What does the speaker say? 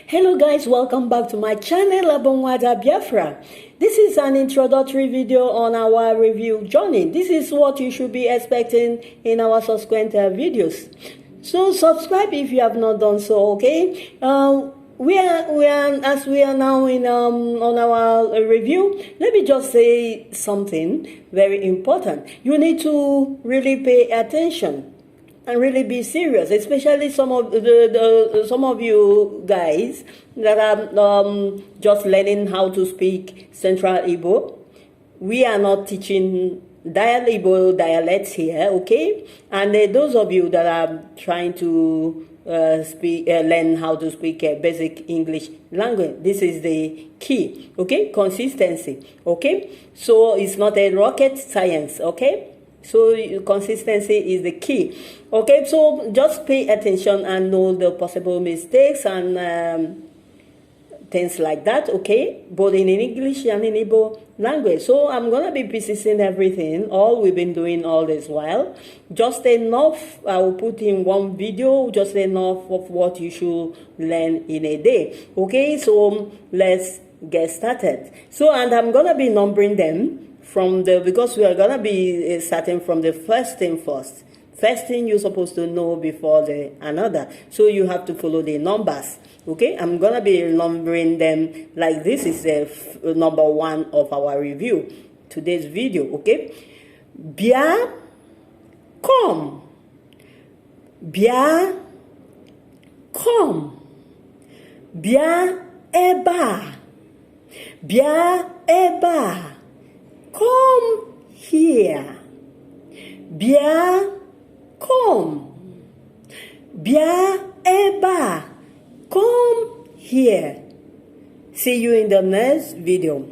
Hello guys, welcome back to my channel Abonwada Biafra. This is an introductory video on our review journey. This is what you should be expecting in our subsequent videos. So subscribe if you have not done so, okay? We are now in on our review. Let me just say something very important. You need to really pay attention and really be serious, especially some of you guys that are just learning how to speak Central Igbo. We are not teaching Igbo dialects here, okay? And those of you that are trying to learn how to speak basic English language, this is the key, okay? Consistency, okay? So it's not a rocket science, okay? So consistency is the key. Okay, so just pay attention and know the possible mistakes and things like that, okay? Both in English and in Igbo language. So I'm going to be persisting everything, all we've been doing all this while. Just enough, I will put in one video, just enough of what you should learn in a day. Okay, so let's get started. So, and I'm going to be numbering them because we are going to be starting from the first thing first. First thing you're supposed to know before the another. So you have to follow the numbers. Okay, I'm going to be numbering them like this is the number one of our review. Today's video, okay? Bia, come. Bia, come. Bia, eba. Bia, eba. Come here. Bia, come. Bia, eba. Come here. See you in the next video.